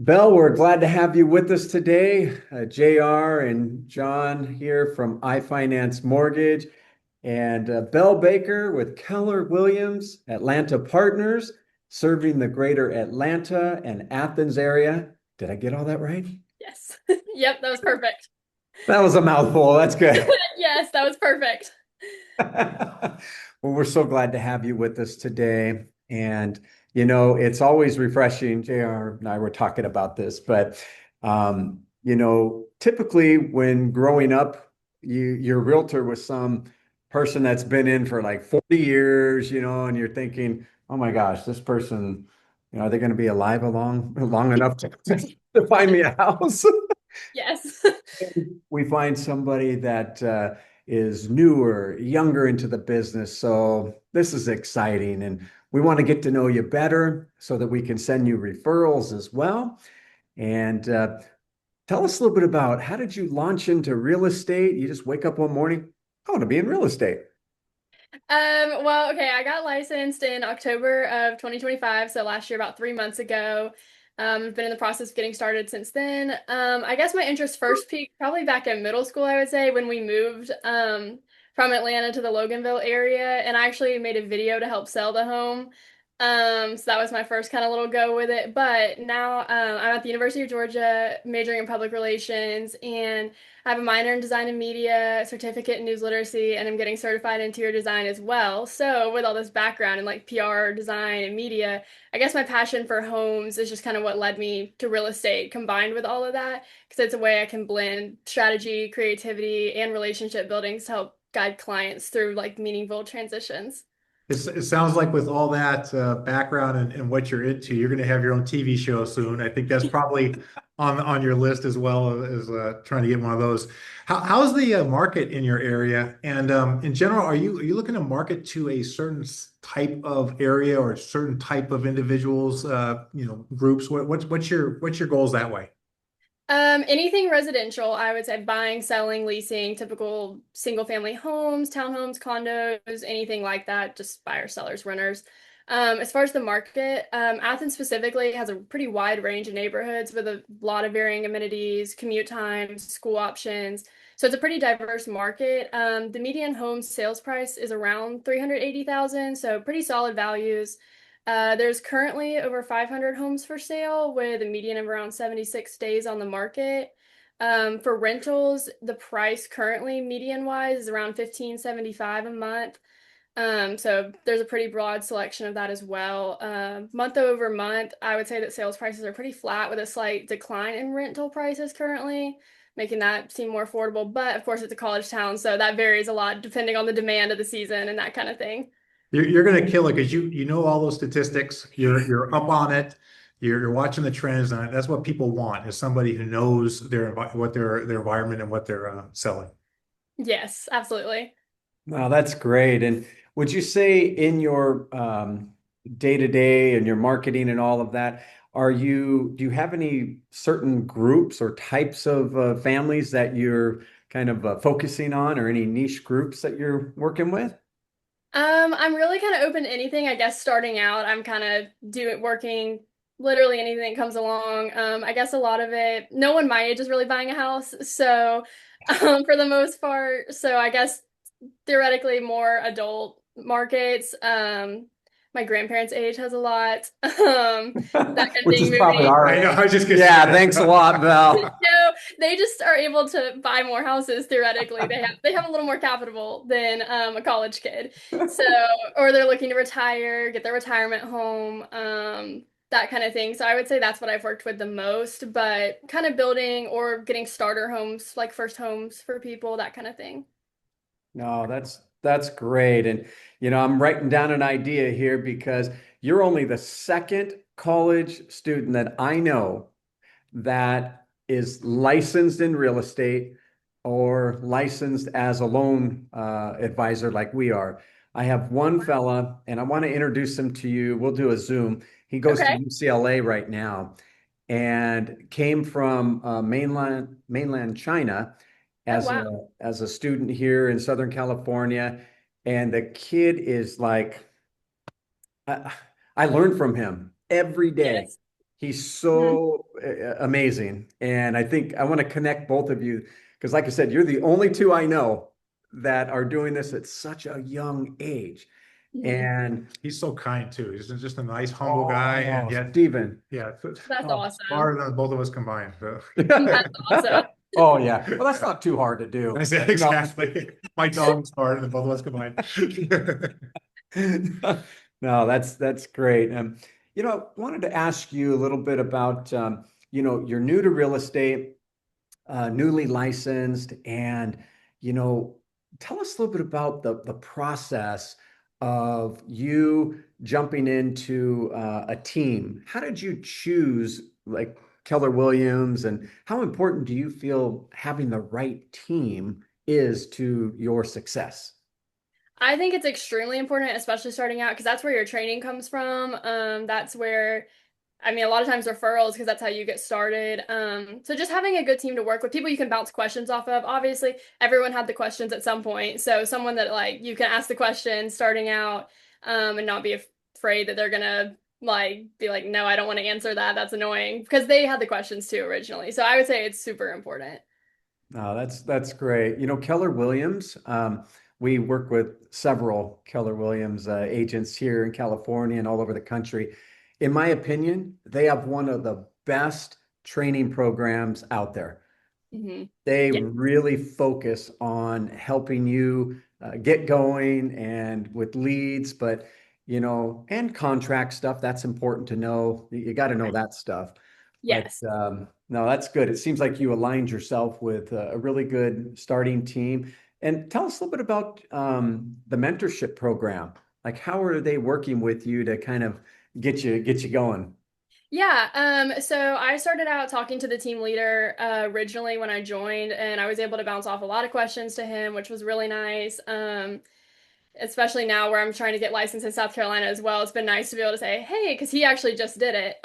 Belle, we're glad to have you with us today. JR and John here from iFinance Mortgage and Belle Baker with Keller Williams Atlanta Partners, serving the greater Atlanta and Athens area. Did I get all that right? Yes. Yep, that was perfect. That was a mouthful. That's good. Yes, that was perfect. Well, we're so glad to have you with us today. And, it's always refreshing. JR and I were talking about this, but, typically when growing up, you're a realtor with some person that's been in for like 40 years, and you're thinking, oh my gosh, this person, are they going to be alive long enough to find me a house? Yes. We find somebody that is newer, younger into the business. So this is exciting. And we want to get to know you better so that we can send you referrals as well. And tell us a little bit about how did you launch into real estate? You just wake up one morning, I want to be in real estate. Well, okay, I got licensed in October of 2025, so last year, about 3 months ago. I've been in the process of getting started since then. I guess my interest first peaked probably back in middle school, I would say, when we moved from Atlanta to the Loganville area, and I actually made a video to help sell the home. So that was my first kind of little go with it. But now I'm at the University of Georgia, majoring in public relations, and I have a minor in design and media, certificate in news literacy, and I'm getting certified in interior design as well. So, with all this background in like PR, design, and media, I guess my passion for homes is just kind of what led me to real estate combined with all of that, because it's a way I can blend strategy, creativity, and relationship buildings to help guide clients through like meaningful transitions. It sounds like with all that background and what you're into, you're going to have your own TV show soon. I think that's probably on your list as well as trying to get one of those. How's the market in your area? And in general, are you looking to market to a certain type of area or a certain type of individuals, groups? What's your goals that way? Anything residential, I would say buying, selling, leasing, typical single family homes, townhomes, condos, anything like that, just buyers, sellers, renters. As far as the market, Athens specifically has a pretty wide range of neighborhoods with a lot of varying amenities, commute times, school options. So it's a pretty diverse market. The median home sales price is around 380,000, so pretty solid values. There's currently over 500 homes for sale with a median of around 76 days on the market. For rentals, the price currently median wise is around 1575 a month. So there's a pretty broad selection of that as well. Month over month, I would say that sales prices are pretty flat with a slight decline in rental prices currently, making that seem more affordable. But of course, it's a college town, so that varies a lot depending on the demand of the season and that kind of thing. You're going to kill it because you know all those statistics. You're up on it. You're watching the trends, and that's what people want is somebody who knows what their environment and what they're selling. Yes, absolutely. Wow, that's great. And would you say in your day to day and your marketing and all of that, do you have any certain groups or types of families that you're kind of focusing on, or any niche groups that you're working with? I'm really kind of open to anything. I guess starting out, I'm kind of doing working literally anything that comes along. I guess a lot of it, no one my age is really buying a house, so for the most part, so I guess theoretically more adult markets. My grandparents' age has a lot. That kind of Which thing is probably moving. our I know. I was just gonna say Yeah, thanks a lot, Val. No, they just are able to buy more houses theoretically. They have a little more capital than a college kid. So, or they're looking to retire, get their retirement home, that kind of thing. So I would say that's what I've worked with the most, but kind of building or getting starter homes, like first homes for people, that kind of thing. No, that's great. And I'm writing down an idea here because you're only the second college student that I know that is licensed in real estate or licensed as a loan advisor like we are. I have one fella, and I want to introduce him to you. We'll do a Zoom. He goes to Okay. UCLA right now and came from mainland China Oh, as wow. a student here in Southern California. And the kid is like, I, I learn from him every day. Yes. He's Mhm. so amazing. And I think I want to connect both of you because, like I said, you're the only two I know that are doing this at such a young age. Mhm. And He's so kind too. He's just a nice, humble guy, and oh, yet, Stephen. yeah, That's Oh, awesome. smarter than both of us combined. So. That's awesome. oh yeah. Well, that's not too hard to do. I said exactly. My dog's smarter than both of us combined. No, that's great. Wanted to ask you a little bit about, you're new to real estate, newly licensed, and you know, tell us a little bit about the process of you jumping into a team. How did you choose like Keller Williams, and how important do you feel having the right team is to your success? I think it's extremely important, especially starting out, because that's where your training comes from. That's where, I mean, a lot of times referrals, because that's how you get started. So just having a good team to work with, people you can bounce questions off of. Obviously, everyone had the questions at some point. So someone that like you can ask the question starting out, and not be afraid that they're gonna like be like, no, I don't want to answer that. That's annoying because they had the questions too originally. So I would say it's super important. No, that's great. Keller Williams, we work with several Keller Williams agents here in California and all over the country. In my opinion, they have one of the best training programs out there. Hmm. They Yeah. really focus on helping you get going and with leads, but and contract stuff, that's important to know. You got to know that stuff. But Yes. no, that's good. It seems like you aligned yourself with a really good starting team. And tell us a little bit about the mentorship program. Like, how are they working with you to kind of get you going? Yeah, so I started out talking to the team leader originally when I joined, and I was able to bounce off a lot of questions to him, which was really nice. Especially now where I'm trying to get licensed in South Carolina as well. It's been nice to be able to say, hey, because he actually just did it.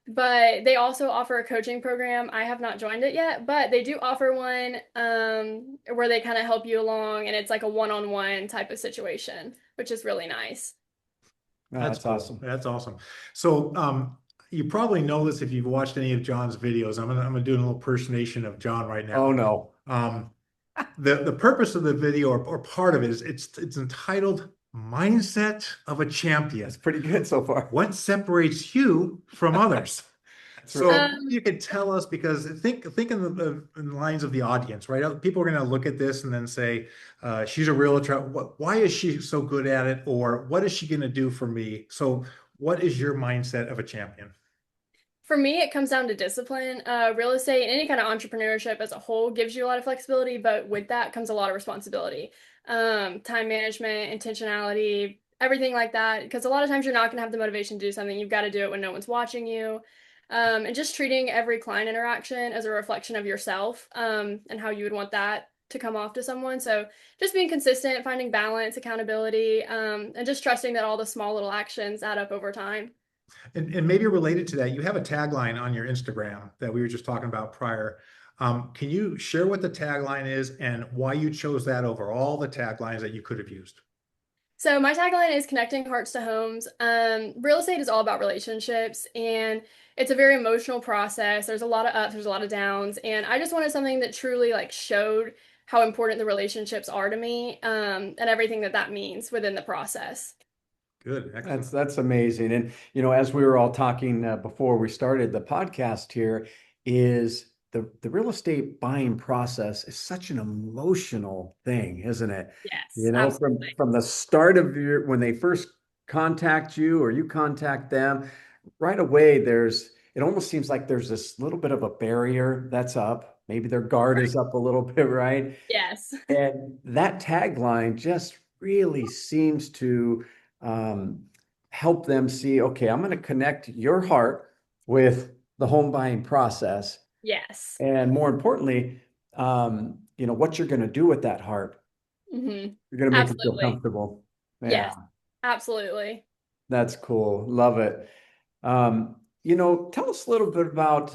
But they also offer a coaching program. I have not joined it yet, but they do offer one where they kind of help you along, and it's like a one-on-one type of situation, which is really nice. Oh, That's that's cool. awesome. That's awesome. So, you probably know this if you've watched any of John's videos. I'm gonna do a little impersonation of John right Oh now. no, Um, the purpose of the video or part of it is it's entitled Mindset of a that's Champion. pretty good so far. What separates you from others? That's right. So Um, you can tell us because think in the lines of the audience, right? People are going to look at this and then say, "She's a realtor. Why is she so good at it?" Or "What is she going to do for me?" So, what is your mindset of a champion? For me, it comes down to discipline. Real estate and any kind of entrepreneurship as a whole gives you a lot of flexibility, but with that comes a lot of responsibility. Time management, intentionality, everything like that. Because a lot of times you're not going to have the motivation to do something. You've got to do it when no one's watching you. And just treating every client interaction as a reflection of yourself, and how you would want that to come off to someone. So just being consistent, finding balance, accountability, and just trusting that all the small little actions add up over time. And maybe related to that, you have a tagline on your Instagram that we were just talking about prior. Can you share what the tagline is and why you chose that over all the taglines that you could have used? So my tagline is connecting hearts to homes. Real estate is all about relationships, and it's a very emotional process. There's a lot of ups, there's a lot of downs, and I just wanted something that truly like showed how important the relationships are to me, and everything that that means within the process. Good, That's excellent. that's amazing. And as we were all talking before we started the podcast here, is the real estate buying process is such an emotional thing, isn't it? Yes, From absolutely. the start of your when they first contact you or you contact them, right away it almost seems like there's this little bit of a barrier that's up. Maybe their guard Right. is up a little bit, right? Yes. And that tagline just really seems to um, help them see, okay, I'm going to connect your heart with the home buying process. Yes. And more importantly, what you're going to do with that heart. Hmm. You're going to make it feel Absolutely. comfortable. Yeah, Yes. Absolutely. that's cool. Love it. Tell us a little bit about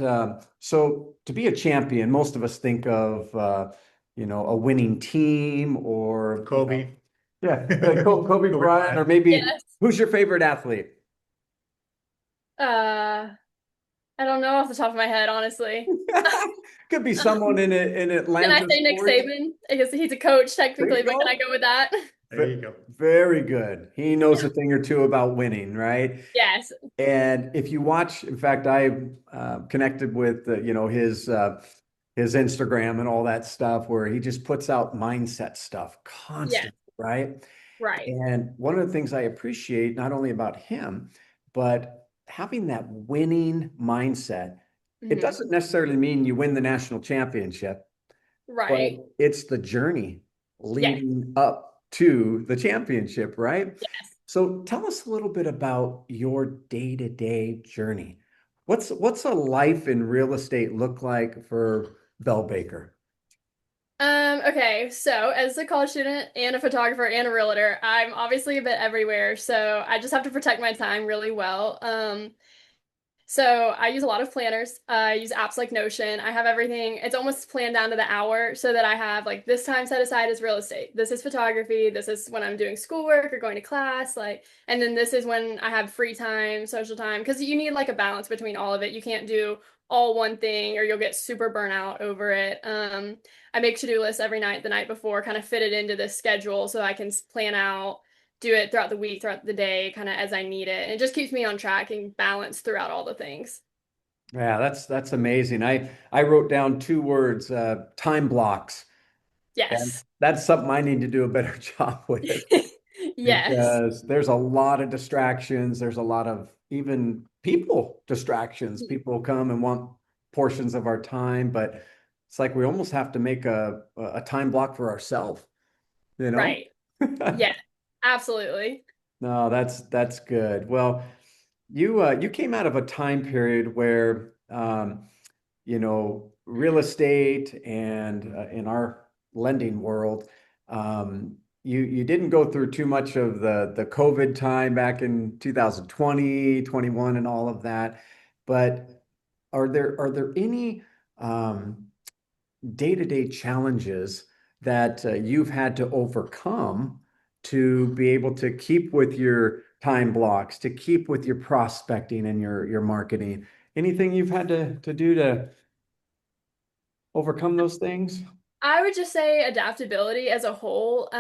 so to be a champion, most of us think of a winning team or Kobe. yeah, Kobe Kobe Bryant, or Bryant. maybe Yes. who's your favorite athlete? Uh, I don't know off the top of my head, honestly. Could be someone in Can I Atlanta say Nick sports. Saban? I guess he's a coach There technically, you but can I go. go with that? There you go. Very good. He knows a thing or two about winning, right? Yes. And if you watch, in fact, I connected with his Instagram and all that stuff, where he just puts out mindset stuff Yes. constantly, right? Right. And one of the things I appreciate not only about him, but having that winning mindset. It Hmm. doesn't necessarily mean you win the national championship, but Right. it's the journey Yes. leading up to the championship, right? Yes. So tell us a little bit about your day-to-day journey. What's a life in real estate look like for Belle Baker? Okay, so as a college student and a photographer and a realtor, I'm obviously a bit everywhere, so I just have to protect my time really well. So I use a lot of planners. I use apps like Notion. I have everything. It's almost planned down to the hour so that I have like this time set aside as real estate. This is photography. This is when I'm doing schoolwork or going to class, like, and then this is when I have free time, social time, because you need like a balance between all of it. You can't do all one thing or you'll get super burnt out over it. I make to-do lists every night, the night before, kind of fit it into this schedule so I can plan out do it throughout the week, throughout the day, kind of as I need it. And it just keeps me on track and balanced throughout all the things. Yeah, that's amazing. I wrote down two words, time blocks, and Yes. that's something I need to do a better job with, Yes. because there's a lot of distractions. There's a lot of even people distractions. People come and want portions of our time, but it's like we almost have to make a time block for ourselves, you know? Right. Yes. Absolutely. No, that's good. Well, you came out of a time period where real estate and in our lending world, you didn't go through too much of the COVID time back in 2020, 21, and all of that. But are there any day-to-day challenges that you've had to overcome to be able to keep with your time blocks, to keep with your prospecting and your marketing? Anything you've had to do to overcome those things? I would just say adaptability as a whole.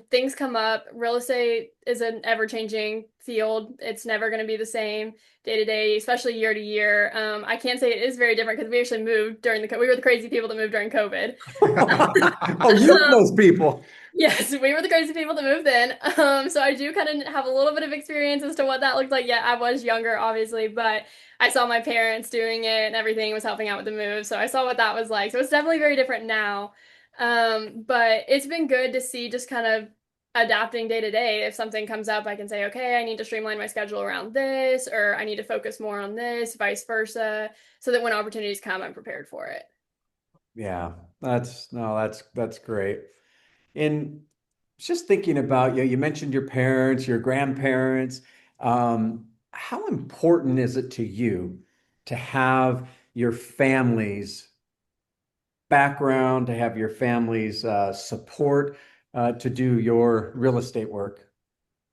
Things come up. Real estate is an ever-changing field. It's never going to be the same day to day, especially year to year. I can say it is very different because we actually moved during we were the crazy people that moved during COVID. Oh, you know those people. Yes, we were the crazy people that moved in. So I do kind of have a little bit of experience as to what that looked like. Yeah, I was younger, obviously, but I saw my parents doing it and everything was helping out with the move. So I saw what that was like. So it's definitely very different now. But it's been good to see just kind of adapting day to day. If something comes up, I can say, okay, I need to streamline my schedule around this, or I need to focus more on this, vice versa, so that when opportunities come, I'm prepared for it. Yeah, that's no, that's great. And just thinking about you mentioned your parents, your grandparents. How important is it to you to have your family's background, to have your family's support to do your real estate work?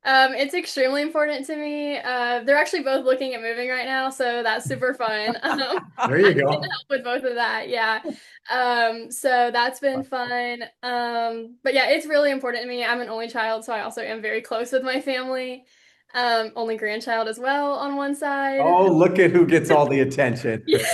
It's extremely important to me. They're actually both looking at moving right now, so that's super fun. There I you get to go. help with both of that, yeah. So that's been fun. But yeah, it's really important to me. I'm an only child, so I also am very close with my family. Only grandchild as well on one side. Oh, look at who gets all the attention. Yeah.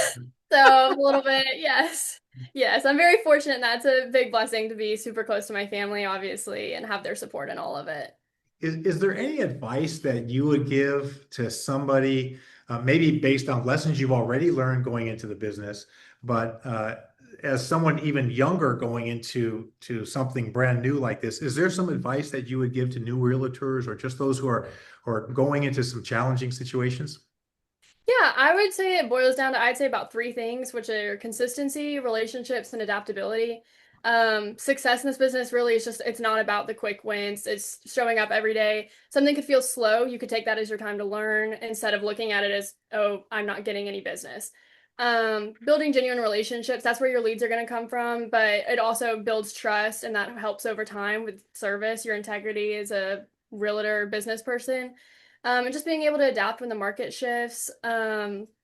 So a little bit, yes. Yes, I'm very fortunate. That's a big blessing to be super close to my family, obviously, and have their support in all of it. Is there any advice that you would give to somebody, maybe based on lessons you've already learned going into the business, but as someone even younger going into something brand new like this, is there some advice that you would give to new realtors or just those who are going into some challenging situations? Yeah, I would say it boils down to I'd say about three things, which are consistency, relationships, and adaptability. Success in this business really is just it's not about the quick wins. It's showing up every day. Something could feel slow. You could take that as your time to learn instead of looking at it as, oh, I'm not getting any business. Building genuine relationships, that's where your leads are going to come from, but it also builds trust and that helps over time with service, your integrity as a realtor business person. And just being able to adapt when the market shifts.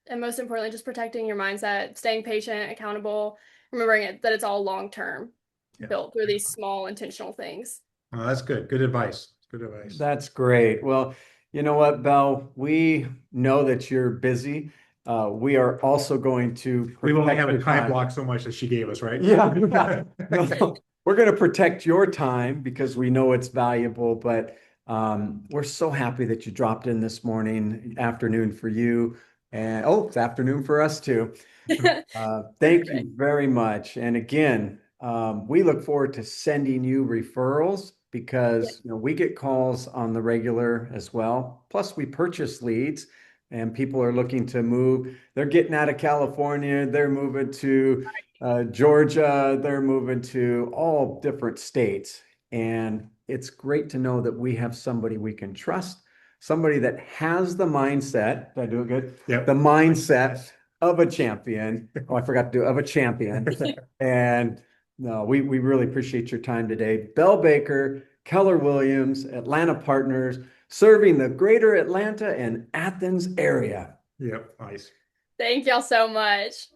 And most importantly, just protecting your mindset, staying patient, accountable, remembering that it's all long term, Yeah. built through these small intentional things. Oh, that's good. Good advice. Good advice. That's great. Well, you know what, Belle? We know that you're busy. We are also going to We only protect have a your time time. block so much that she gave us, right? Yeah, yeah. No, we're going to protect your time because we know it's valuable, but we're so happy that you dropped in this morning, afternoon for you, and oh, it's afternoon for us too. Thank you Perfect. very much. And again, we look forward to sending you referrals Yeah. because we get calls on the regular as well. Plus, we purchase leads and people are looking to move. They're getting out of California, they're moving to Georgia, they're moving to all different states. And it's great to know that we have somebody we can trust, somebody that has the mindset. Did I do it good? The Yep. mindset of a champion. Oh, I forgot to do of a champion. And no, we really appreciate your time today. Belle Baker, Keller Williams, Atlanta Partners, serving the greater Atlanta and Athens area. Yep. Nice. Thank y'all so much.